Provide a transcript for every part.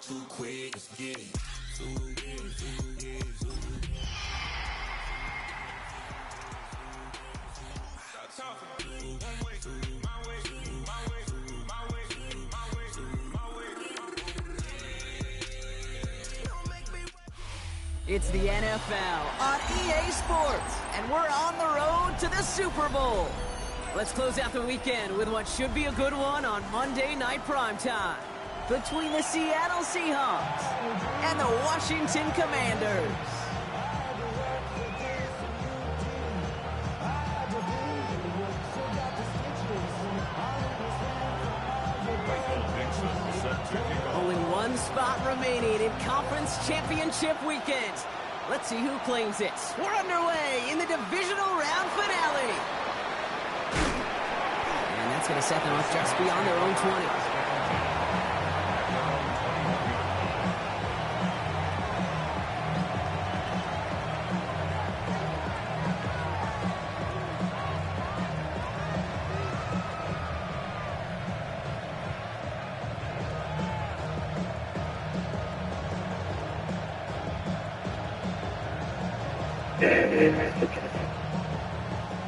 Too quick, let's get it. It's the NFL on EA Sports, and we're on the road to the Super Bowl. Let's close out the weekend with what should be a good one on Monday Night Primetime between the Seattle Seahawks and the Washington Commanders. Only one spot remaining in Conference Championship Weekend. Let's see who claims it. We're underway in the divisional round finale. And that's going to set them up just beyond their own 20.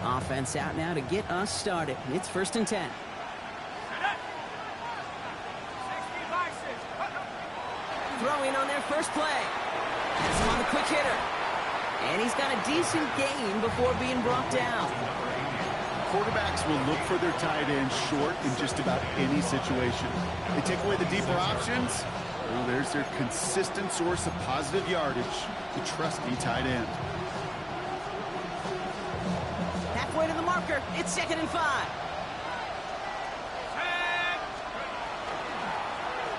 Offense out now to get us started. It's 1st and 10. Throwing on their first play. Has him on the quick hitter. And he's got a decent gain before being brought down. Quarterbacks will look for their tight end short in just about any situation. They take away the deeper options. Well, there's their consistent source of positive yardage, the trusty tight end. Halfway to the marker. It's 2nd and 5.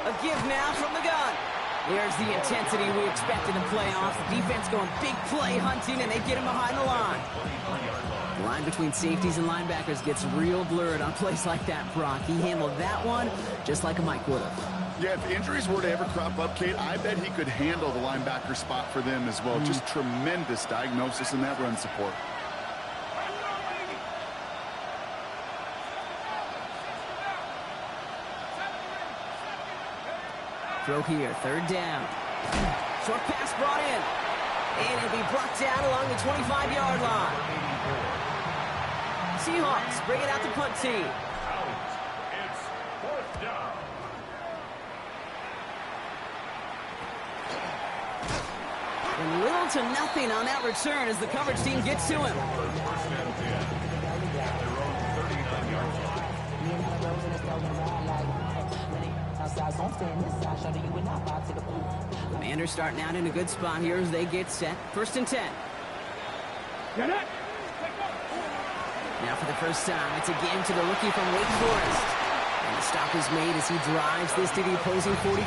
A give now from the gun. There's the intensity we expected in playoffs. The defense going big play hunting, and they get him behind the line. The line between safeties and linebackers gets real blurred on plays like that, Brock. He handled that one just like a Mike would have. Yeah, if injuries were to ever crop up, Kate, I bet he could handle the linebacker spot for them as well. Just tremendous diagnosis in that run support. Throw here, 3rd down. Short pass brought in. And it'll be brought down along the 25-yard line. Seahawks bring it out the punt team. It's 4th down. And little to nothing on that return as the coverage team gets to him. Commanders starting out in a good spot here as they get set. 1st and 10. Now for the first time, it's a game to the rookie from Wake Forest. And the stop is made as he drives this to the opposing 43.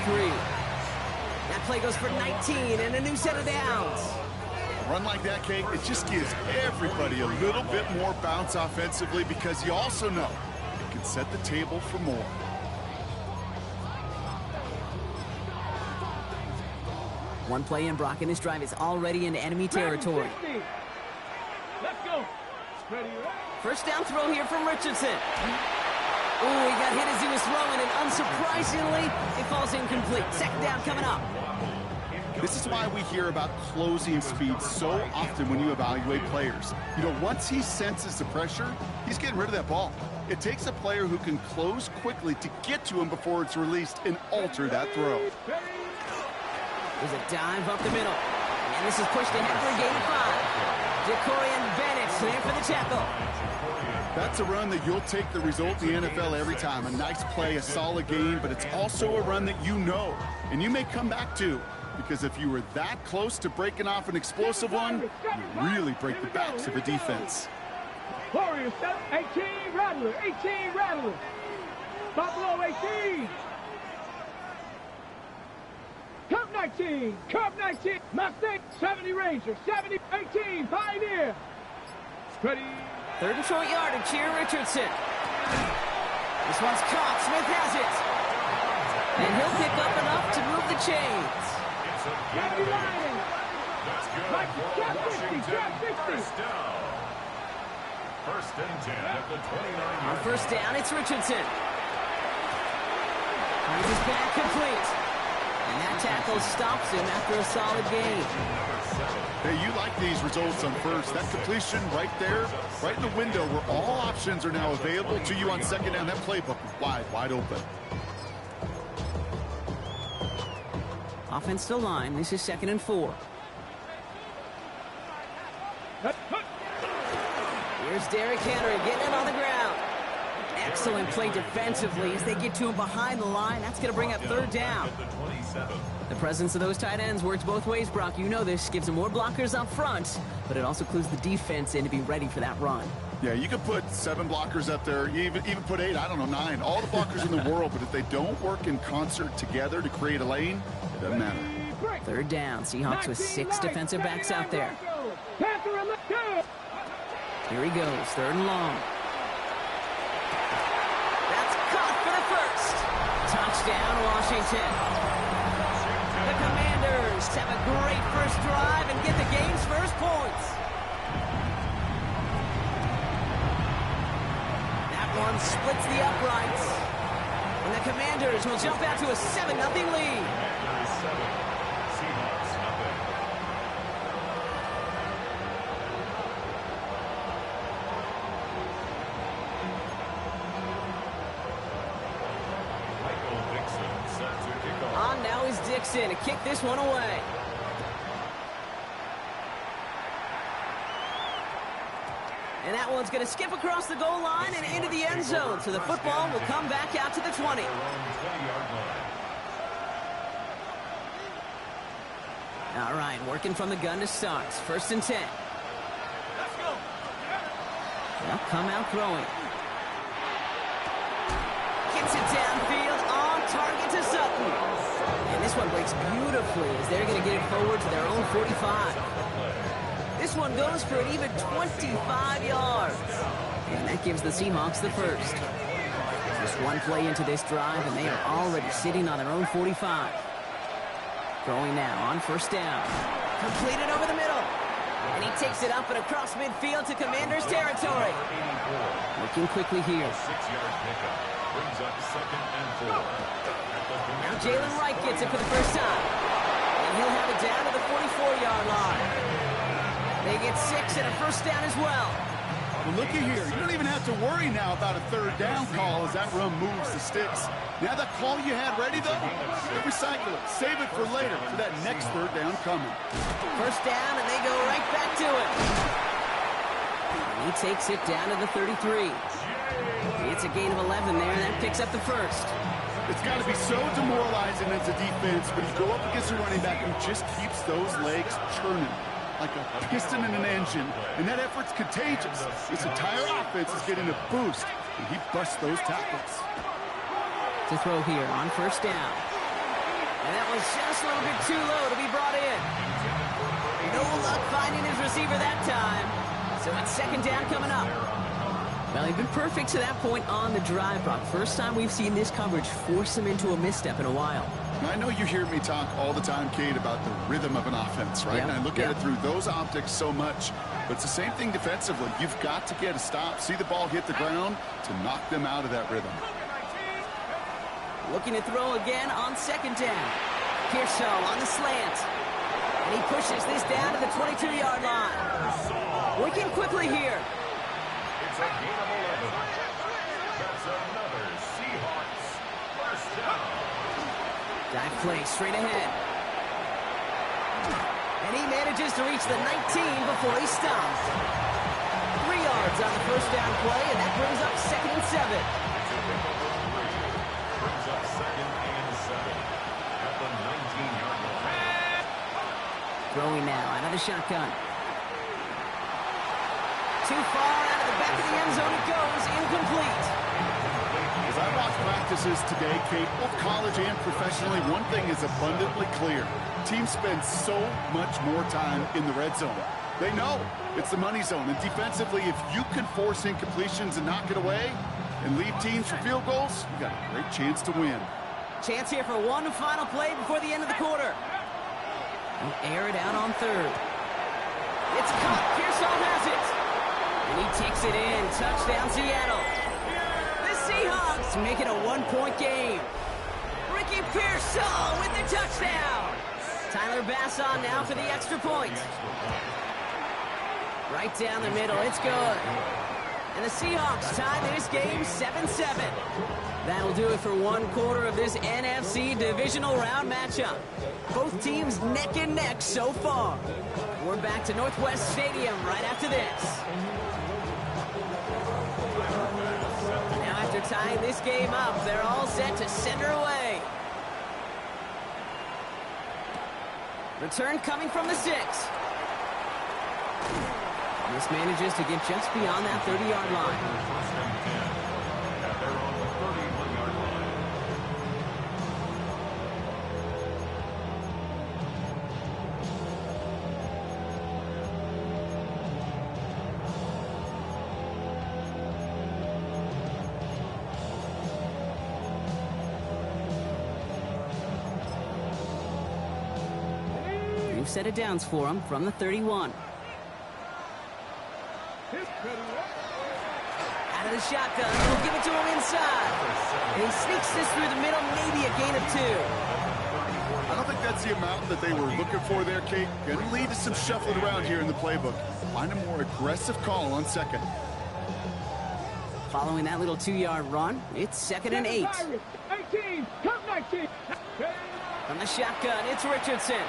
That play goes for 19 and a new set of downs. A run like that, Kate, it just gives everybody a little bit more bounce offensively because you also know it can set the table for more. One play in, Brock, and his drive is already into enemy territory. Let's go. 1st down throw here from Richardson. Ooh, he got hit as he was throwing, and unsurprisingly, it falls incomplete. 2nd down coming up. This is why we hear about closing speed so often when you evaluate players. You know, once he senses the pressure, he's getting rid of that ball. It takes a player who can close quickly to get to him before it's released and alter that throw. There's a dive up the middle. And this is pushed ahead for a gain of 5. Jacorian Bennett there for the tackle. That's a run that you'll take the result in the NFL every time. A nice play, a solid gain, but it's also a run that you know and you may come back to. Because if you were that close to breaking off an explosive one, you really break the backs of a defense. Warriors, 18 Rattler, 18 Rattler. Buffalo 18. Cup 19, Cup 19, Mustang 70 Ranger, 70, 18 Pioneer. Ready. 3rd and short yardage here, Richardson. This one's caught. Smith has it. And he'll pick up enough to move the chains. Mike, trap 60, trap 60. First down. First and 10 at the 29. On first down, it's Richardson. He's his back complete. And that tackle stops him after a solid gain. Hey, you like these results on first. That completion right there, right in the window where all options are now available to you on second down. That playbook wide open. Offense to line. This is 2nd and 4. Here's Derrick Henry getting it on the ground. Excellent play defensively as they get to him behind the line. That's going to bring up 3rd down. The presence of those tight ends works both ways, Brock. You know this. Gives them more blockers up front, but it also clues the defense in to be ready for that run. Yeah, you could put 7 blockers up there, even put 8, I don't know, 9. All the blockers in the world, but if they don't work in concert together to create a lane, it doesn't matter. 3rd down. Seahawks with 6 defensive backs out there. Here he goes. 3rd and long. That's caught for the first. Touchdown, Washington. The Commanders have a great first drive and get the game's first points. That one splits the uprights. And the Commanders will jump out to a 7-0 lead. Seahawks nothing. On now is Dixon to kick this one away. And that one's going to skip across the goal line and into the end zone. So the football will come back out to the 20. All right, working from the gun to start. 1st and 10. They'll come out throwing. Gets it downfield, on target to Sutton. And this one breaks beautifully as they're going to get it forward to their own 45. This one goes for an even 25 yards. And that gives the Seahawks the first. Just one play into this drive, and they are already sitting on their own 45. Throwing now on 1st down. Completed over the middle. And he takes it up and across midfield to Commanders territory. Looking quickly here. 6-yard pickup. Brings up 2nd and 4. Now Jalen Wright gets it for the first time. And he'll have it down to the 44-yard line. They get 6 and a first down as well. Well, looky here. You don't even have to worry now about a 3rd down call as that run moves the sticks. Now that call you had ready, though, recycle it. Save it for later for that next 3rd down coming. First down, and they go right back to it. And he takes it down to the 33. It's a gain of 11 there, and that picks up the first. It's got to be so demoralizing as a defense when you go up against a running back who just keeps those legs churning like a piston in an engine, and that effort's contagious. This entire offense is getting a boost, and he busts those tackles. To throw here on 1st down. And that was just a little bit too low to be brought in. No luck finding his receiver that time. So it's 2nd down coming up. Well, he's been perfect to that point on the drive, Brock. First time we've seen this coverage force him into a misstep in a while. I know you hear me talk all the time, Kate, about the rhythm of an offense, right? Yep. And I look at it through those optics so much. But it's the same thing defensively. You've got to get a stop, see the ball hit the ground to knock them out of that rhythm. Looking to throw again on 2nd down. Pearsall on the slant. And he pushes this down to the 22-yard line. Working quickly here. It's a gain of 11. That's another Seahawks first down. Dive play straight ahead. And he manages to reach the 19 before he stops. 3 yards on the first down play, and that brings up 2nd and 7. Brings up 2nd and 7 at the 19-yard line. Throwing now out of the shotgun. Too far out of the back of the end zone it goes, incomplete. As I watch practices today, Kate, both college and professionally, one thing is abundantly clear. Teams spend so much more time in the red zone. They know it's the money zone. And defensively, if you can force incompletions and knock it away and leave teams for field goals, you got a great chance to win. Chance here for one final play before the end of the quarter. They'll air it out on 3rd. It's caught. Pearsall has it. And he takes it in. Touchdown, Seattle. The Seahawks make it a one-point game. Ricky Pearsall with the touchdown. Tyler Bass on now for the extra point. Right down the middle. It's good. And the Seahawks tie this game 7-7. That'll do it for one quarter of this NFC divisional round matchup. Both teams neck and neck so far. We're back to Northwest Stadium right after this. Now after tying this game up, they're all set to send her away. Return coming from the 6. This manages to get just beyond that 30-yard line. New set of downs for him from the 31. Out of the shotgun, we'll give it to him inside. And he sneaks this through the middle, maybe a gain of 2. I don't think that's the amount that they were looking for there, Kate. Going to lead to some shuffling around here in the playbook. Find a more aggressive call on second. Following that little 2-yard run, it's 2nd and 8. 18, come 19. From the shotgun, it's Richardson.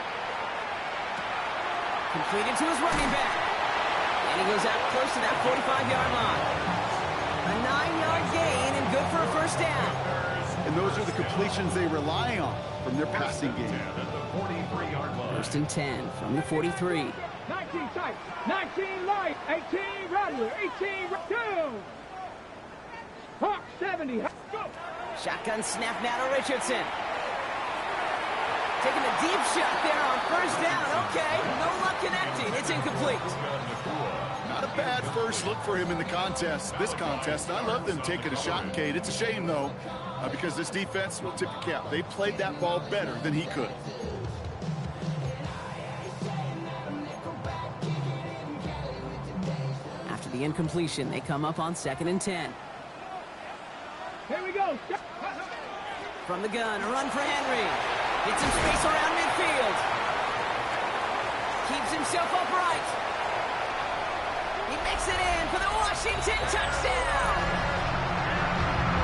Completed to his running back. And he goes out close to that 45-yard line. A 9-yard gain and good for a first down. And those are the completions they rely on from their passing game. 1st and 10 from the 43. 19 tight, 19 light, 18 rattler, 18 down. Hawk 70, go. Shotgun snap now to Richardson. Taking a deep shot there on first down. Okay, no luck connecting. It's incomplete. Not a bad first look for him in the contest. This contest, I love them taking a shot, Kate. It's a shame, though, because this defense will tip your cap. They played that ball better than he could. After the incompletion, they come up on 2nd and 10. Here we go. From the gun, a run for Henry. Gets some space around midfield. Keeps himself upright. He makes it in for the Washington touchdown.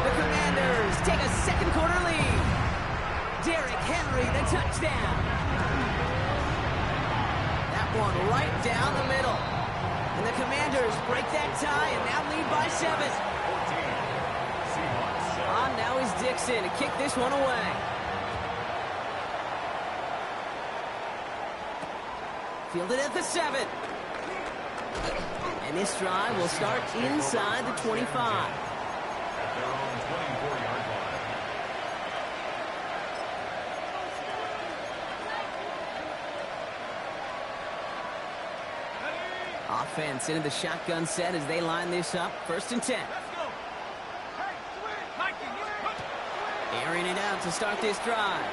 The Commanders take a second quarter lead. Derrick Henry, the touchdown. That one right down the middle. And the Commanders break that tie and now lead by 7. On now is Dixon to kick this one away. Fielded at the 7. And this drive will start inside the 25. Offense into the shotgun set as they line this up. 1st and 10. Airing it out to start this drive.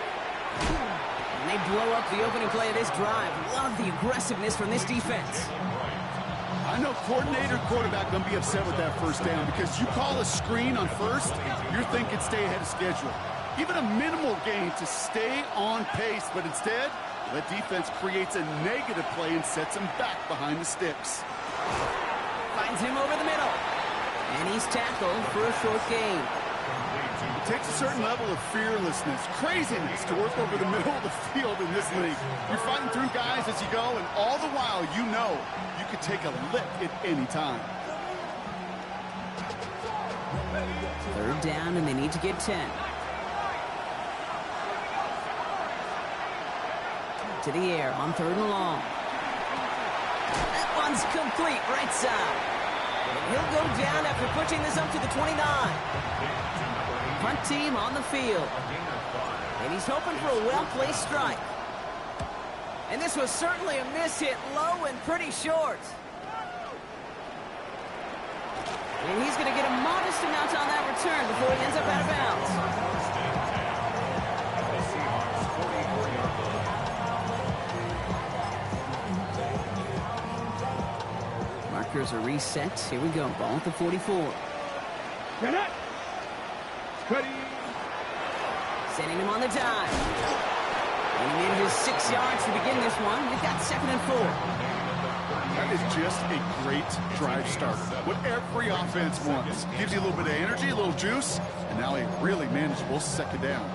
And they blow up the opening play of this drive. Love the aggressiveness from this defense. I know coordinator, quarterback going to be upset with that first down because you call a screen on first, you're thinking stay ahead of schedule. Even a minimal gain to stay on pace, but instead, the defense creates a negative play and sets him back behind the sticks. Finds him over the middle. And he's tackled for a short gain. It takes a certain level of fearlessness, craziness to work over the middle of the field in this league. You're fighting through guys as you go, and all the while you know you could take a lick at any time. 3rd down, and they need to get 10. To the air on 3rd and long. That one's complete, right side. He'll go down after pushing this up to the 29. Punt team on the field. And he's hoping for a well-placed strike. And this was certainly a miss hit low and pretty short. And he's going to get a modest amount on that return before he ends up out of bounds. markers are reset. Here we go. Ball at the 44. Get it. Ready. Sending him on the dive. And he made his 6 yards to begin this one. We've got 2nd and 4. That is just a great drive starter. What every offense wants. Gives you a little bit of energy, a little juice, and now a really manageable 2nd down.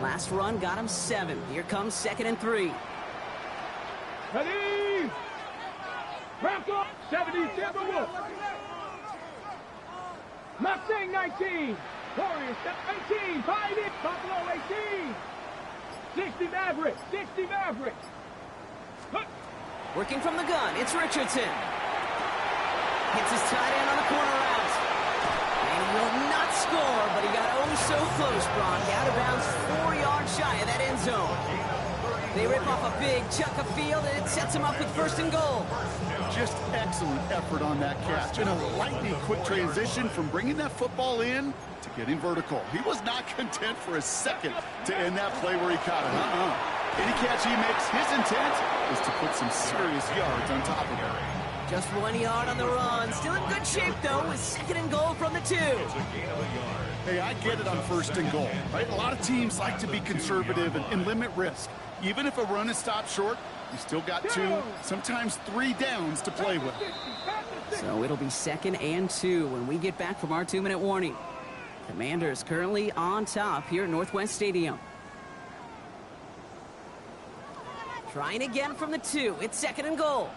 Last run got him 7. Here comes 2nd and 3. Ready. Back up. 77 Wolf. Mustang 19. Warriors 18. 5 in. Buffalo 18. 60 Maverick. 60 Maverick. Working from the gun, it's Richardson. Hits his tight end on the corner route. And he will not score, but he got oh so close, Brock. Out of bounds 4 yards shy of that end zone. They rip off a big chunk of field, and it sets him up with 1st and goal. Just excellent effort on that catch. And a lightning quick transition from bringing that football in to getting vertical. He was not content for a second to end that play where he caught it. Any catch he makes, his intent is to put some serious yards on top of it. Just 1 yard on the run. Still in good shape, though, with 2nd and goal from the 2. Hey, I get it on 1st and goal, right? A lot of teams like to be conservative and limit risk. Even if a run is stopped short, you still got 2, sometimes 3 downs to play with. So it'll be 2nd and 2 when we get back from our 2-minute warning. Commanders currently on top here at Northwest Stadium. Trying again from the 2. It's 2nd and goal.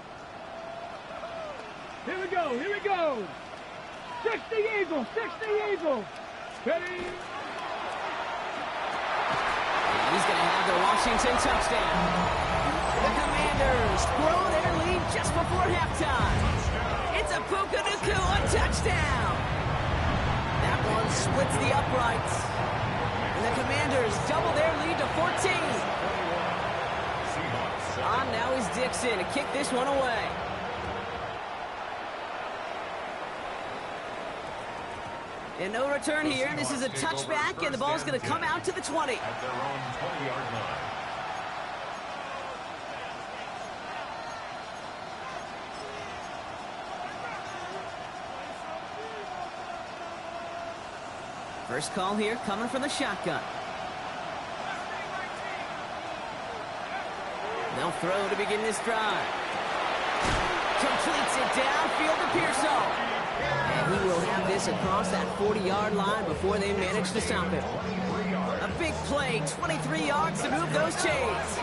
Here we go. Here we go. 60 Eagles. 60 Eagles. Ready. He's going to have the Washington touchdown. The Commanders grow their lead just before halftime. It's a Puka Nacua touchdown. That one splits the uprights. And the Commanders double their lead to 14. On now is Dixon to kick this one away. And no return here. This is a touchback, and the ball's going to come out to the 20. At their own 20-yard line. First call here coming from the shotgun. They'll throw to begin this drive. Completes it downfield to Pearsall. And he will have this across that 40-yard line before they manage to stop it. A big play, 23 yards to move those chains.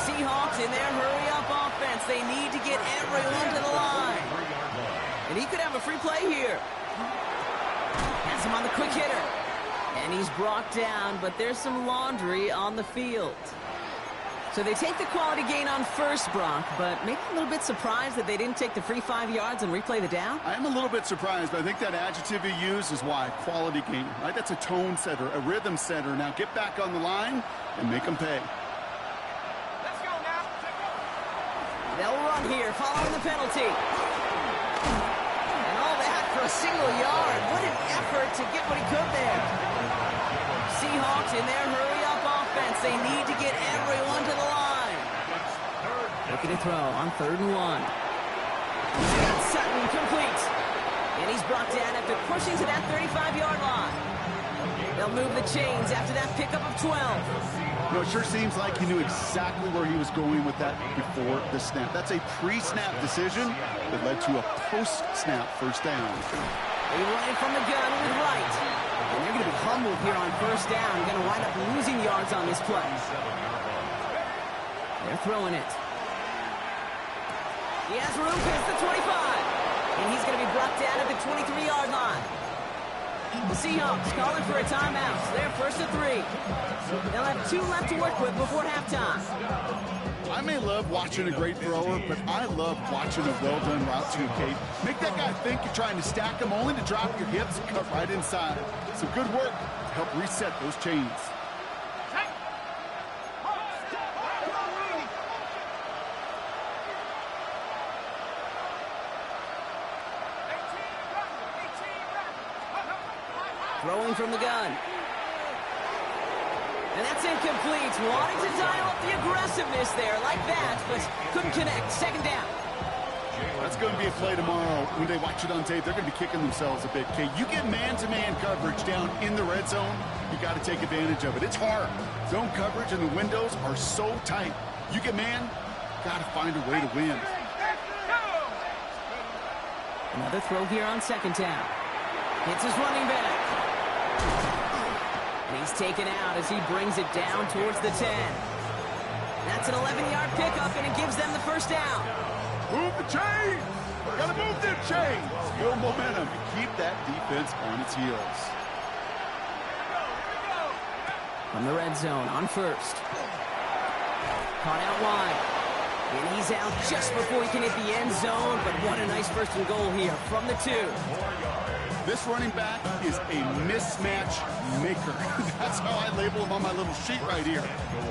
Seahawks in their hurry-up offense. They need to get everyone to the line. And he could have a free play here. Has him on the quick hitter. And he's brought down, but there's some laundry on the field. So they take the quality gain on first, Brock, but maybe a little bit surprised that they didn't take the free 5 yards and replay the down? I am a little bit surprised, but I think that adjective you use is why. Quality gain, right? That's a tone setter, a rhythm setter. Now get back on the line and make them pay. Let's go now. They'll run here following the penalty. And all that for a single yard. What an effort to get what he could there. Seahawks in their hurry-up offense. They need to get everyone to the line. Looking to throw on 3rd and 1. He's got Sutton complete. And he's brought down after pushing to that 35-yard line. They'll move the chains after that pickup of 12. You know, it sure seems like he knew exactly where he was going with that before the snap. That's a pre-snap decision that led to a post-snap 1st down. They run it from the gun with Wright. And they're going to be humbled here on 1st down. Going to wind up losing yards on this play. They're throwing it. He has room past the 25. And he's going to be brought down at the 23-yard line. The Seahawks calling for a timeout. They're 1st and 3. They'll have 2 left to work with before halftime. I may love watching a great thrower, but I love watching a well-done route too, Kate. Make that guy think you're trying to stack him only to drop your hips and cut right inside. Some good work to help reset those chains. Throwing from the gun. And that's incomplete. Wanting to dial up the aggressiveness there like that, but couldn't connect. 2nd down. That's going to be a play tomorrow. When they watch it on tape, they're going to be kicking themselves a bit. Okay, you get man-to-man coverage down in the red zone, you got to take advantage of it. It's hard. Zone coverage and the windows are so tight. You get man, got to find a way to win. Another throw here on second down. Hits his running back. And he's taken out as he brings it down towards the 10. That's an 11-yard pickup, and it gives them the first down. Move the chain! Gotta move them chains! Build momentum to keep that defense on its heels. From the red zone on first. Caught out wide. And he's out just before he can hit the end zone, but what a nice first and goal here from the 2. This running back is a mismatch maker. That's how I label him on my little sheet right here.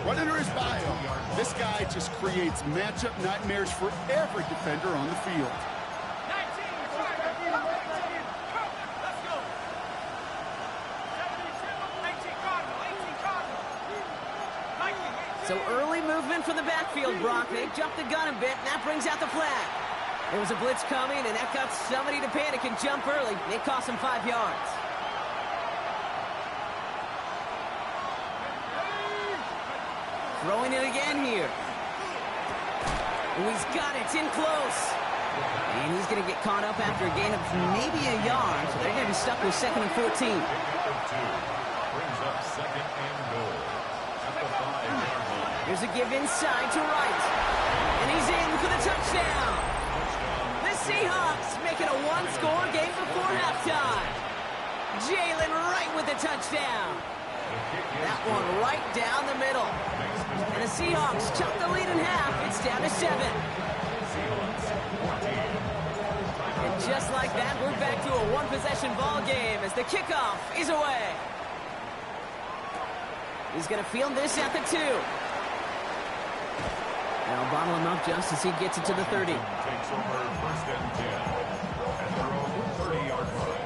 Right under his bio, this guy just creates matchup nightmares for every defender on the field. So early movement from the backfield, Brock. They jumped the gun a bit, and that brings out the flag. There was a blitz coming, and that got somebody to panic and jump early. It cost him 5 yards. Throwing it again here. Oh, he's got it. It's in close. And he's going to get caught up after a gain of maybe a yard, so they're going to be stuck with 2nd and 14. Brings up 2nd and goal. At the 5-yard line. Here's a give inside to right. And he's in for the touchdown. The Seahawks making a one-score game before halftime. Jalen Wright with the touchdown. That one right down the middle. And the Seahawks chop the lead in half. It's down to 7. And just like that, we're back to a one-possession ball game as the kickoff is away. He's going to field this at the 2. Now bottle him up just as he gets it to the 30. Takes over 1st and 10 at their own 30-yard line.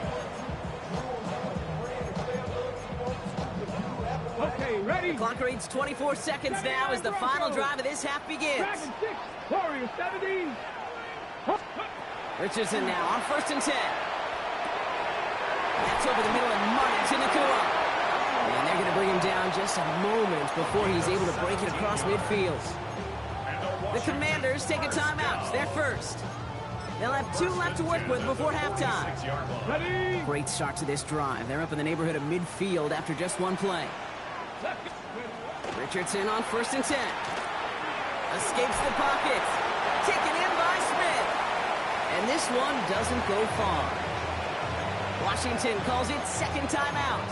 Okay, ready? The clock reads 24 seconds now as the final drive of this half begins. Dragon 6, Warrior 17. Richardson now on 1st and 10. That's over the middle and Martin to Nakua. And they're going to bring him down just a moment before he's able to break it across midfield. The Commanders take a timeout. They're first. They'll have 2 left to work with before halftime. Ready? Great start to this drive. They're up in the neighborhood of midfield after just 1 play. Richardson on 1st and 10. Escapes the pocket. Taken in by Smith. And this one doesn't go far. Washington calls it 2nd timeout.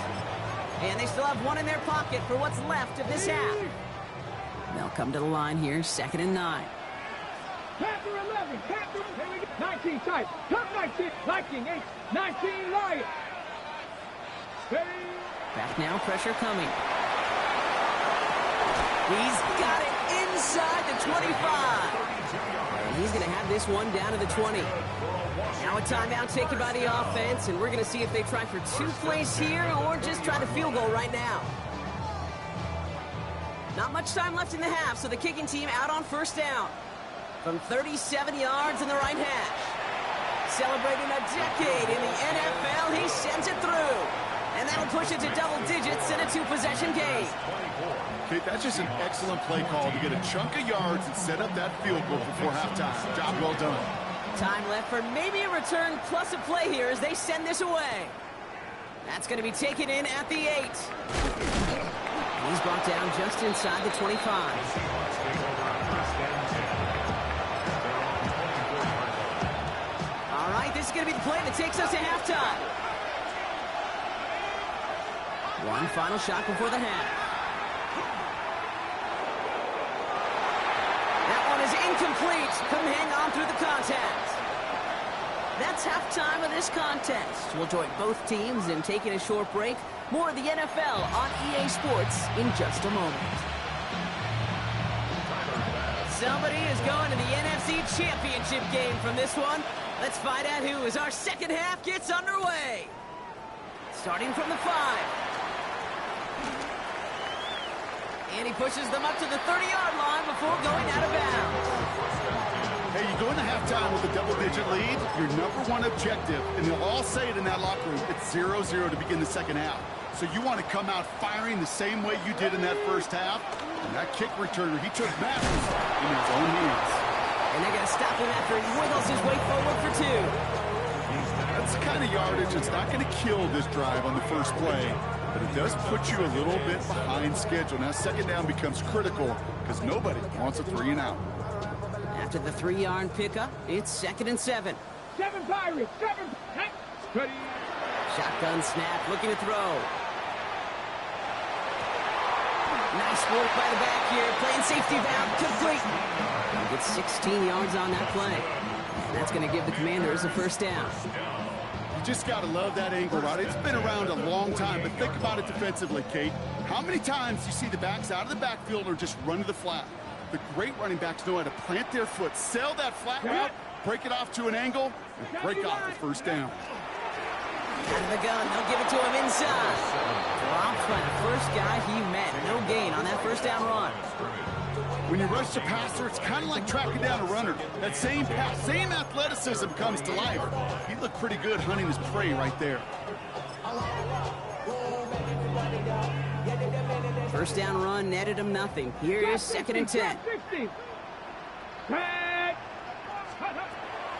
And they still have 1 in their pocket for what's left of this half. They'll come to the line here, 2nd and 9. Panther 11, Panther 19 tight, top 19, Viking 8, 19 Lion. Back now, pressure coming. He's got it inside the 25. And he's going to have this one down to the 20. Now a timeout taken by the offense, and we're going to see if they try for 2 plays here or just try the field goal right now. Not much time left in the half, so the kicking team out on 1st down. From 37 yards in the right hash. Celebrating a decade in the NFL, he sends it through. And that'll push it to double digits in a 2-possession game. Okay, that's just an excellent play call to get a chunk of yards and set up that field goal before halftime. Job well done. Time left for maybe a return plus a play here as they send this away. That's going to be taken in at the 8. He's brought down just inside the 25. All right, this is going to be the play that takes us to halftime. One final shot before the half. That one is incomplete. Couldn't hang on through the contact. That's halftime of this contest. We'll join both teams in taking a short break. More of the NFL on EA Sports in just a moment. Somebody is going to the NFC Championship game from this one. Let's find out who as our second half gets underway. Starting from the 5. And he pushes them up to the 30-yard line before going out of bounds. Hey, you go Going to halftime with a double-digit lead, your number one objective, and they'll all say it in that locker room, it's 0-0 to begin the second half. So you want to come out firing the same way you did in that first half. And that kick returner, he took matters in his own hands. And they're going to stop him after he wiggles his way forward for 2. That's the kind of yardage that's not going to kill this drive on the first play, but it does put you a little bit behind schedule. Now second down becomes critical because nobody wants a 3 and out. After the 3-yard pickup, it's 2nd and 7. 7 Pirates, 7. Ready. Shotgun snap, looking to throw. Nice work by the back here, playing safety valve, complete. He gets 16 yards on that play. And that's going to give the Commanders a first down. You just got to love that angle route. It's been around a long time, but think about it defensively, Kate. How many times you see the backs out of the backfield or just run to the flat? The great running backs know how to plant their foot, sail that flat route, break it off to an angle, and break off the first down. Out of the gun, they'll give it to him inside. Dropped by the first guy he met. No gain on that first down run. When you rush the passer, it's kind of like tracking down a runner. That same pass, same athleticism comes to life. He looked pretty good hunting his prey right there. First down run netted him nothing. Here is 2nd and 10.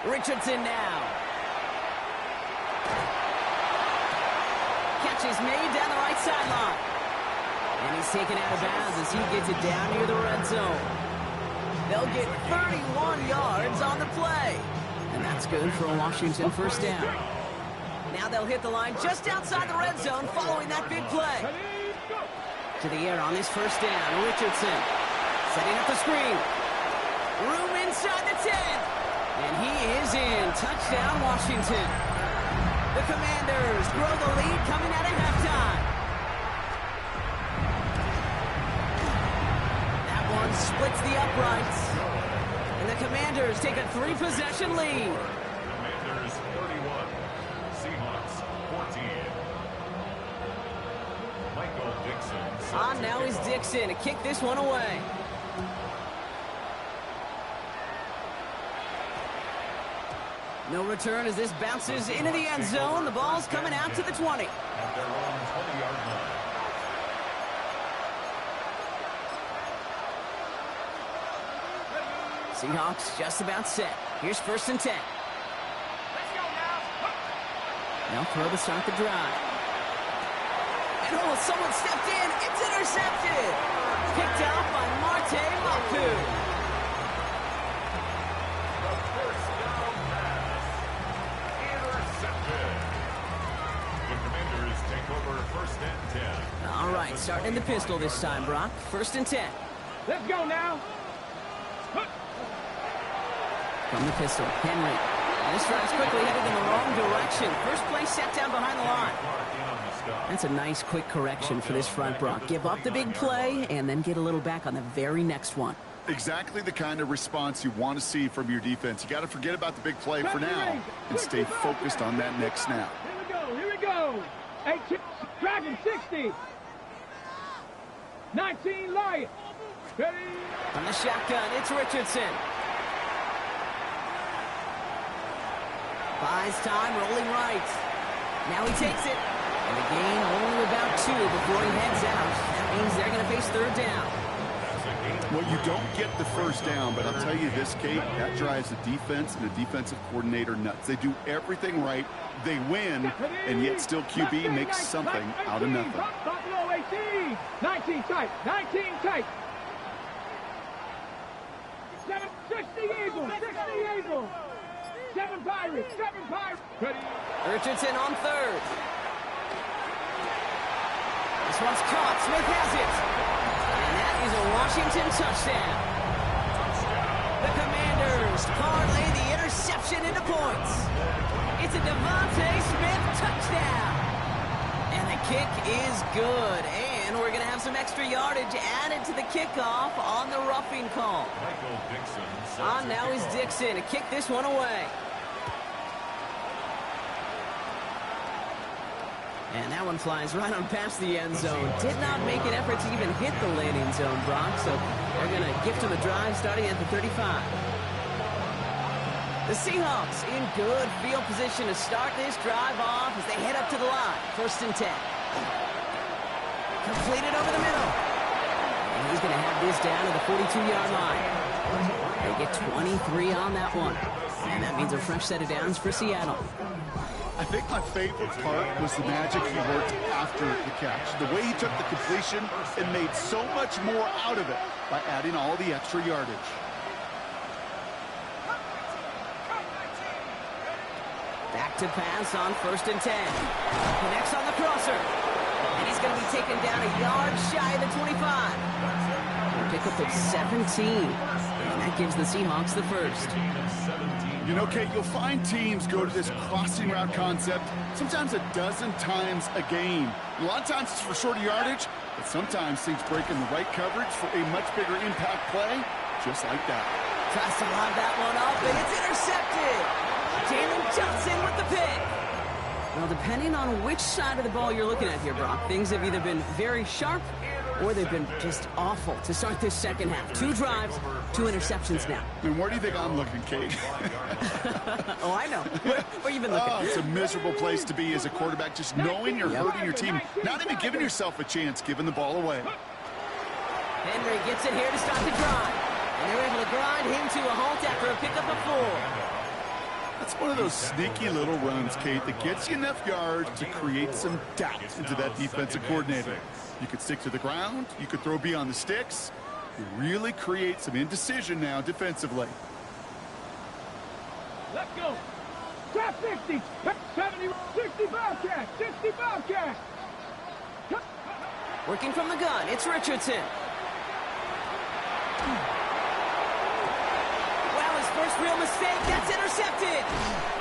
Richardson now. Catch is made down the right sideline. And he's taken out of bounds as he gets it down near the red zone. They'll get 31 yards on the play. And that's good for a Washington first down. Now they'll hit the line just outside the red zone following that big play. To the air on this first down, Richardson setting up the screen. Room inside the 10. And he is in. Touchdown, Washington. The Commanders grow the lead coming out of halftime. That one splits the uprights. And the Commanders take a 3-possession lead. Commanders 31, Seahawks 14. Michael Dixon. On now is Dixon to kick this one away. No return as this bounces into the end zone. The ball's coming out to the 20. At their own 20-yard line. Seahawks just about set. Here's 1st and 10. They'll throw to start the drive. And oh, someone stepped in. It's intercepted. Picked out by Marte Mapu. The first down pass. Intercepted. The Commanders take over 1st and 10. All right, starting in the pistol this time, Brock. 1st and 10. Let's go now. From the pistol, Henry. And this drive's quickly headed in the wrong direction. First play set down behind the line. That's a nice quick correction for this front, Brock. Give up the big play and then get a little back on the very next one. Exactly the kind of response you want to see from your defense. You got to forget about the big play for now and stay focused on that next snap. Here we go. 18, Dragon 60. 19 Lions. Ready. On the shotgun, it's Richardson. Buys time, rolling right. Now he takes it. And a gain only about 2 before he heads out. That means they're going to face 3rd down. Well, you don't get the first down, but I'll tell you this, Kate, that drives the defense and the defensive coordinator nuts. They do everything right, they win, and yet still QB makes something out of nothing. Buffalo 18. 19 tight. 19 tight. 60 Eagles. 60 Eagles. 7 Pirates. 7 Pirates. Ready. Richardson on 3rd. This one's caught. Smith has it. And that is a Washington touchdown. The Commanders parlay the interception into points. It's a Devontae Smith touchdown. And the kick is good. And we're going to have some extra yardage added to the kickoff on the roughing call. Michael Dixon. On now is Dixon to kick this one away. And that one flies right on past the end zone. Did not make an effort to even hit the landing zone, Brock. So they're going to gift him a drive starting at the 35. The Seahawks in good field position to start this drive off as they head up to the line. 1st and 10. Completed over the middle. And he's going to have this down to the 42-yard line. They get 23 on that one. And that means a fresh set of downs for Seattle. I think my favorite part was the magic he worked after the catch. The way he took the completion and made so much more out of it by adding all the extra yardage. Back to pass on 1st and 10. Connects on the crosser. And he's going to be taken down a yard shy of the 25. A pickup of 17. And that gives the Seahawks the first. You know, Kate, you'll find teams go to this crossing route concept sometimes a dozen times a game. A lot of times it's for shorter yardage, but sometimes things break in the right coverage for a much bigger impact play, just like that. Tries to lob that one up, and it's intercepted. Jalen Johnson with the pick. Well, depending on which side of the ball you're looking at here, Brock, things have either been very sharp or they've been just awful to start this second half. 2 drives, 2 interceptions now. And where do you think I'm looking, Kate? Oh, I know. Where you been looking? Oh, it's a miserable place to be as a quarterback, just knowing you're hurting your team, not even giving yourself a chance, giving the ball away. Henry gets it here to start the drive. And they're able to grind him to a halt after a pickup of 4. That's one of those sneaky little runs, Kate, that gets you enough yards to create some doubt into that defensive coordinator. You could stick to the ground. You could throw beyond the sticks. You really create some indecision now defensively. Let's go. Trap 60. 70. 60 Bobcat. 60 Bobcat. Working from the gun, it's Richardson. Well, his first real mistake, that's intercepted.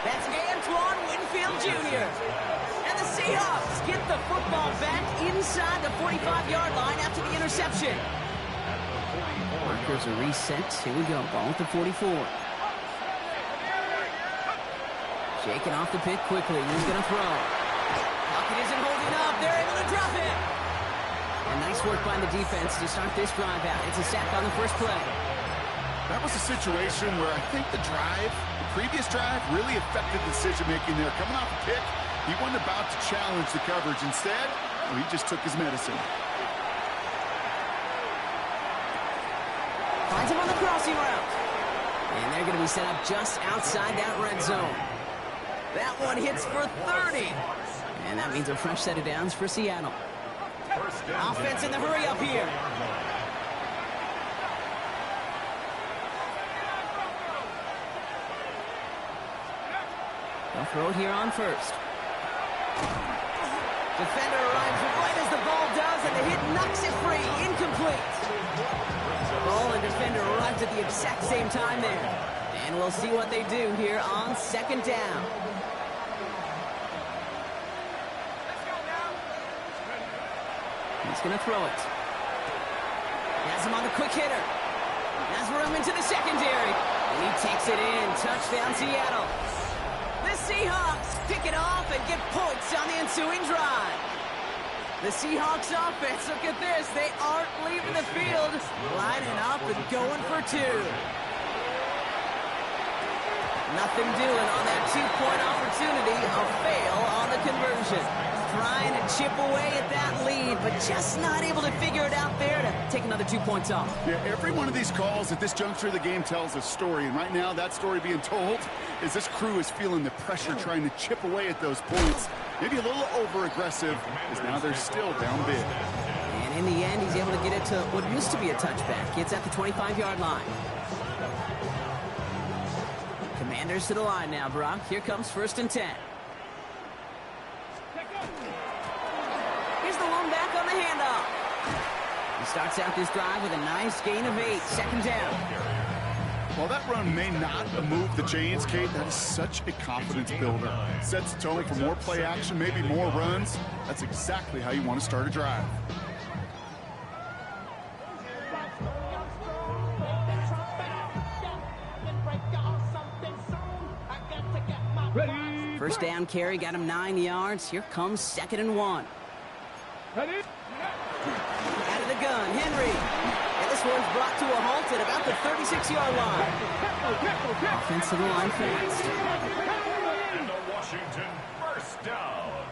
That's Antoine Winfield Jr. And the Seahawks get the football back inside the 45-yard line after the interception. Markers are reset. Here we go. Ball at the 44. Shaking off the pick quickly. He's going to throw. Pocket isn't holding up. They're able to drop it. And nice work by the defense to start this drive out. It's a sack on the first play. That was a situation where I think the previous drive, really affected decision-making there. Coming off a pick, he wasn't about to challenge the coverage. Instead, he just took his medicine. Finds him on the crossing route. And they're going to be set up just outside that red zone. That one hits for 30. And that means a fresh set of downs for Seattle. Offense in the hurry up here. They'll throw it here on 1st. Defender arrives right as the ball does, and the hit knocks it free. Incomplete. Ball and defender arrives at the exact same time there. And we'll see what they do here on 2nd down. He's going to throw it. Has him on the quick hitter. Has room into the secondary. And he takes it in. Touchdown, Seattle. The Seahawks pick it off and get points on the ensuing drive. The Seahawks offense, look at this. They aren't leaving the field. Lining up and going for 2. Nothing doing on that 2-point opportunity. A fail on the conversion. Trying to chip away at that lead, but just not able to figure it out there to take another 2 points off. Yeah, every one of these calls at this juncture of the game tells a story, and right now that story being told is this crew is feeling the pressure trying to chip away at those points. Maybe a little over-aggressive, as now they're still down big. And in the end, he's able to get it to what used to be a touchback. It's at the 25-yard line. Commanders to the line now, Brock. Here comes 1st and 10. Here's the one back on the handoff. He starts out this drive with a nice gain of 8. 2nd down. While that run may not move the chains, Kate, that is such a confidence builder. Sets the tone for more play action, maybe more runs. That's exactly how you want to start a drive. Ready. 1st down carry got him 9 yards. Here comes 2nd and 1. Ready. Out of the gun, Henry. And this one's brought to a halt at about the 36-yard line. Offensive line fast. And the Washington first down.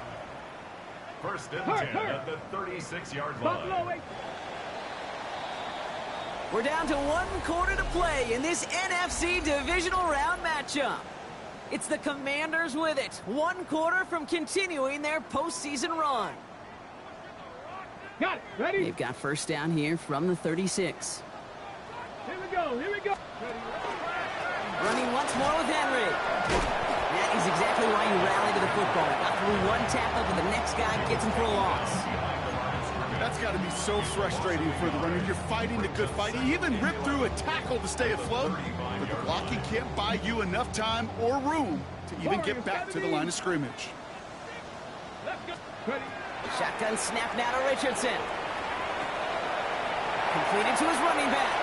First and 10 at the 36-yard line. We're down to 1 quarter to play in this NFC divisional round matchup. It's the Commanders with it. 1 quarter from continuing their postseason run. Got it. Ready? They've got first down here from the 36. Here we go. Here we go. Running once more with Henry. That is exactly why you rally to the football. Got through 1 tackle, but the next guy gets him for a loss. That's got to be so frustrating for the runner. You're fighting the good fight. He even ripped through a tackle to stay afloat, but the blocking can't buy you enough time or room to even get back to the line of scrimmage. Let's go. Ready? Shotgun snap now to Richardson. Completed to his running back.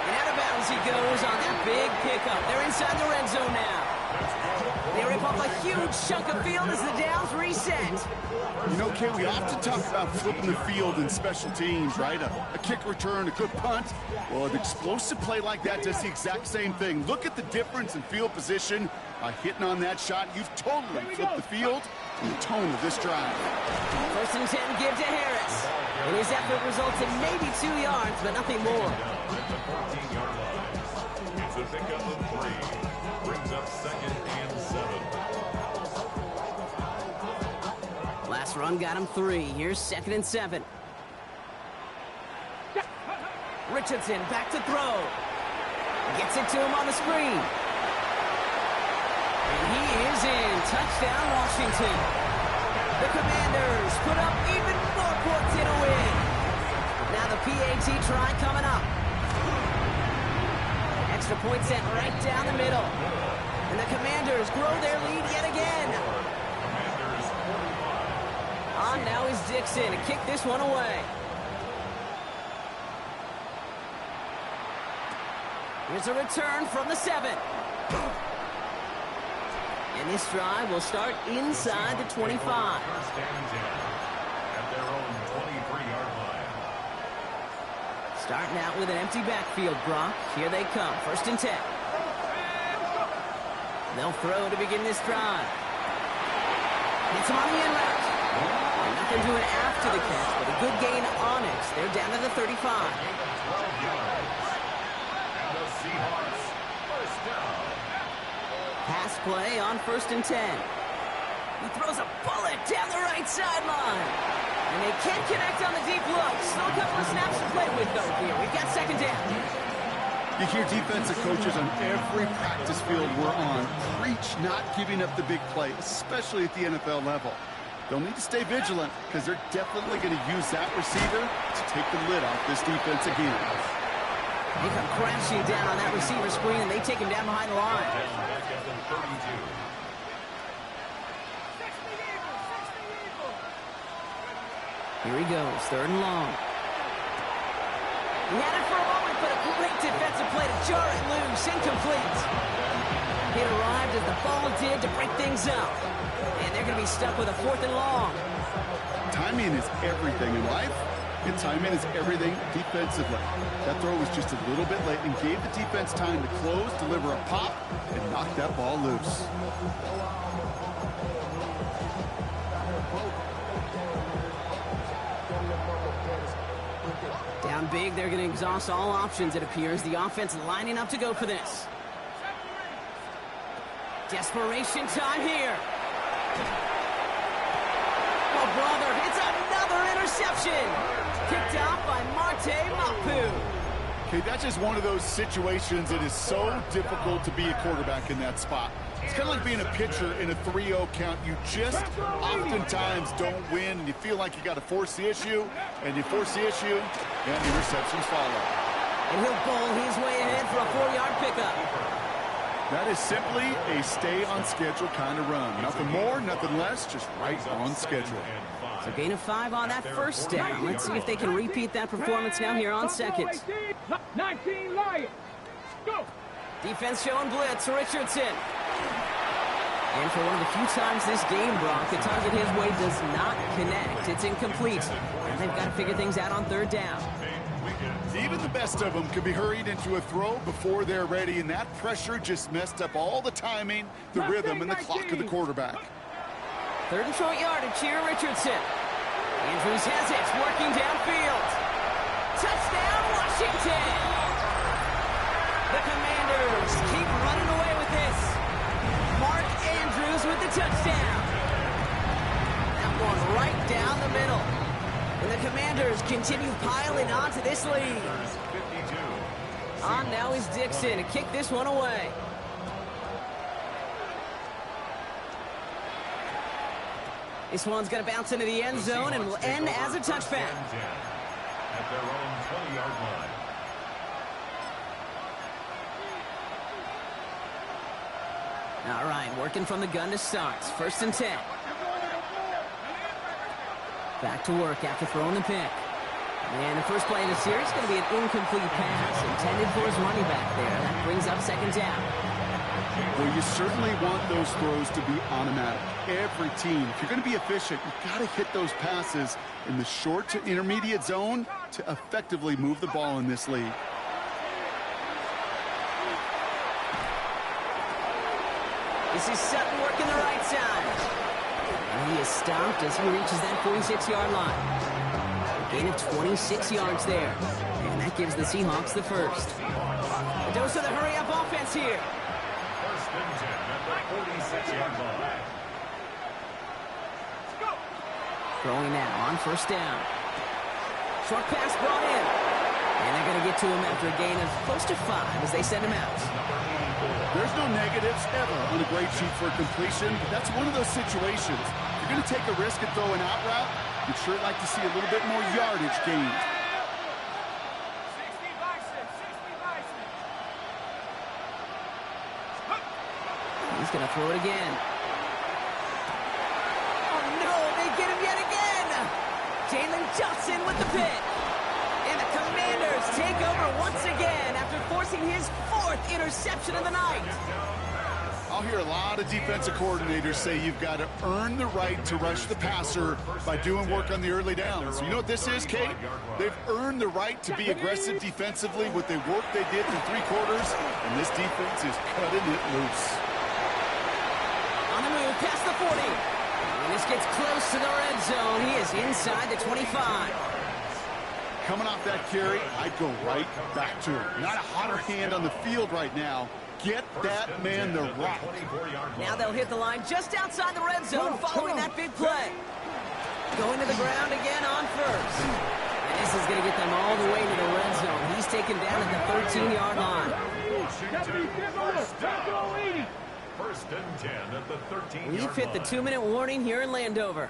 And out of bounds he goes on that big pickup. They're inside the red zone now. They rip off a huge chunk of field as the downs reset. You know, Kay, we often talk about flipping the field in special teams, right? A kick return, a good punt. Well, an explosive play like that does the exact same thing. Look at the difference in field position. By hitting on that shot, you've totally flipped the field and the tone of this drive. First and 10 give to Harris. And his effort results in maybe 2 yards, but nothing more. At the 14-yard line. It's a pickup of 3. Brings up 2nd and 7. Last run got him 3. Here's 2nd and 7. Richardson back to throw. Gets it to him on the screen. And he is in. Touchdown, Washington. The Commanders put up even more points in a win. Now the PAT try coming up. Extra point sent right down the middle. And the Commanders grow their lead yet again. On now is Dixon to kick this one away. Here's a return from the 7. And this drive will start inside the 25. First and 10 at their own 23-yard line. Starting out with an empty backfield, Brock. Here they come. First and 10. They'll throw to begin this drive. Gets him on the in route. And nothing doing after the catch, but a good gain on it. They're down to the 35. 12 yards. And the Seahawks first down. Pass play on first and 10. He throws a bullet down the right sideline. And they can't connect on the deep look. Still a couple of snaps to play with, though, here. We've got second down. You hear defensive coaches on every practice field we're on preach not giving up the big play, especially at the NFL level. They'll need to stay vigilant because they're definitely going to use that receiver to take the lid off this defense again. They come crashing down on that receiver screen, and they take him down behind the line. Back at the 32. Here he goes, 3rd and long. He had it for a moment, but a great defensive play to jar it loose. Incomplete. It arrived as the ball did to break things up. And they're going to be stuck with a 4th and long. Timing is everything in life, and timing is everything defensively. That throw was just a little bit late and gave the defense time to close, deliver a pop, and knock that ball loose. Down big, they're going to exhaust all options, it appears. The offense lining up to go for this. Desperation time here. Oh, brother, it's another interception. Kicked out by Marte Mapu. Okay, that's just one of those situations that is so difficult to be a quarterback in that spot. It's kind of like being a pitcher in a 3-0 count. You just oftentimes don't win, and you feel like you got to force the issue, and you force the issue, and the interceptions follow. And he'll bowl his way ahead for a 4-yard pickup. That is simply a stay-on-schedule kind of run. Nothing more, nothing less, just right on schedule. So gain of 5 on that first down. Let's see if they can repeat that performance now here on second. 19 Lions. Go. Defense showing blitz, Richardson. And for one of the few times this game, Brock, the target his way does not connect. It's incomplete. And they've got to figure things out on 3rd down. Even Even the best of them can be hurried into a throw before they're ready, and that pressure just messed up all the timing, the rhythm, and the clock of the quarterback. Third and short yardage here, Richardson. Andrews has it, working downfield. Touchdown, Washington! The Commanders keep running away with this. Mark Andrews with the touchdown. That one right down the middle. And the Commanders continue piling on to this lead. On now is Dixon to kick this one away. This one's going to bounce into the end zone and will end as a touchback. At their own 20-yard line. All right, working from the gun to start. 1st and 10. Back to work after throwing the pick. And the first play of the series is going to be an incomplete pass intended for his running back there. That brings up 2nd down. Well, you certainly want those throws to be automatic. Every team, if you're going to be efficient, you've got to hit those passes in the short to intermediate zone to effectively move the ball in this league. This is Sutton working the right side. And he is stopped as he reaches that 46-yard line. A gain of 26 yards there. And that gives the Seahawks the first. A dose of the hurry-up offense here. 1st and 10 at the 46-yard line. Throwing now on 1st down. Short pass brought in. And they're going to get to him after a gain of close to 5 as they send him out. There's no negatives ever on a grade sheet for completion, but that's one of those situations. If you're going to take a risk and throw an out route, you'd sure like to see a little bit more yardage gained. He's going to throw it again. Oh, no, they get him yet again. Jalen Johnson with the pick. And the Commanders take over once again after forcing his 4th interception of the night. I'll hear a lot of defensive coordinators say you've got to earn the right to rush the passer by doing work on the early downs. You know what this is, Kate? They've earned the right to be aggressive defensively with the work they did in 3 quarters, and this defense is cutting it loose. On the move, past the 40. And this gets close to the red zone. He is inside the 25. Coming off that carry, I'd go right back to him. Not a hotter hand on the field right now. Get that man the rock. Now they'll hit the line just outside the red zone following that big play. Going to the ground again on 1st. And this is going to get them all the way to the red zone. He's taken down at the 13-yard line. First and 10 at the 13-yard line. We've hit the 2-minute warning here in Landover.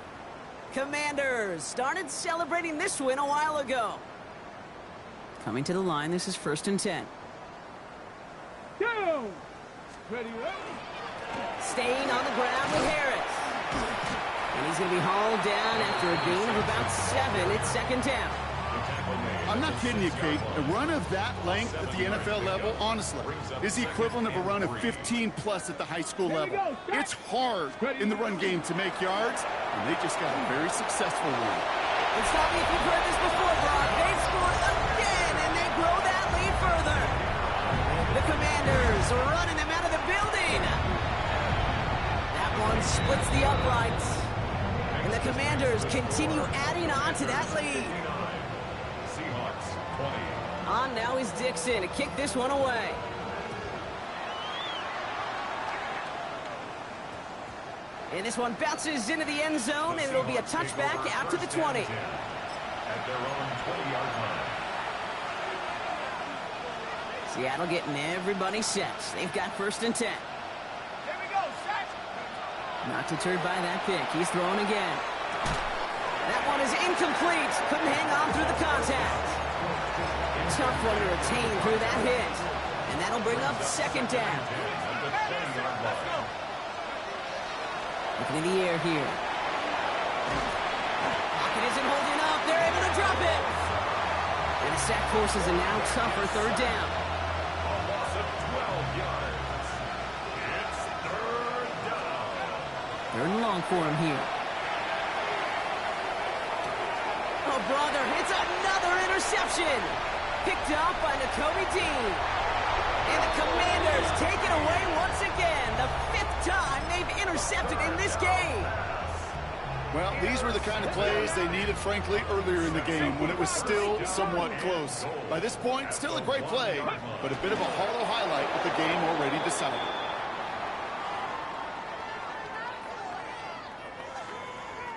Commanders started celebrating this win a while ago. Coming to the line, this is 1st and 10. Go! Ready, Staying on the ground with Harris. And he's going to be hauled down after a gain of about 7. It's 2nd down. I'm not kidding you, Kate. A run of that length at the NFL level, honestly, is the equivalent of a run of 15-plus at the high school level. It's hard in the run game to make yards, and they just got a very successful one. And stop me if you've heard this before, Brock. They've scored again, and they grow that lead further. The Commanders are running them out of the building. That one splits the uprights. And the Commanders continue adding on to that lead. Seahawks 20. On now is Dixon to kick this one away. And this one bounces into the end zone, and it'll be a touchback out to the 20. At their own 20-yard line. Seattle getting everybody set. They've got 1st and 10. Here we go, set. Not deterred by that pick. He's throwing again. That one is incomplete. Couldn't hang on through the contact. Tough one to retain through that hit. And that'll bring up 2nd down. Looking in the air here. Pocket isn't holding up. They're able to drop it. And the sack forces a now tougher 3rd down. A loss of 12 yards. It's 3rd down. 3rd and long for him here. Oh, brother, it's another interception. picked up by Nakobe Dean. And the Commanders take it away once again. The 5th time they've intercepted in this game. Well, these were the kind of plays they needed, frankly, earlier in the game when it was still somewhat close. By this point, still a great play, but a bit of a hollow highlight with the game already decided.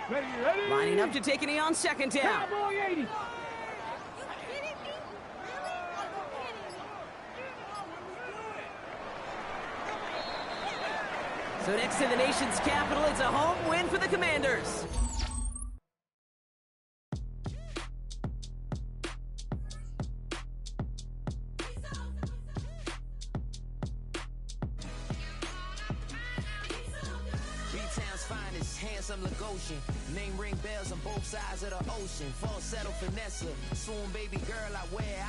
Ready. Lining up to take a knee on 2nd down. Cowboy 80. So next to the nation's capital, it's a home win for the Commanders. B-Town's finest, handsome Lagosian. Name ring bells on both sides of the ocean. Falsetto finesse, swoon baby girl I wear out.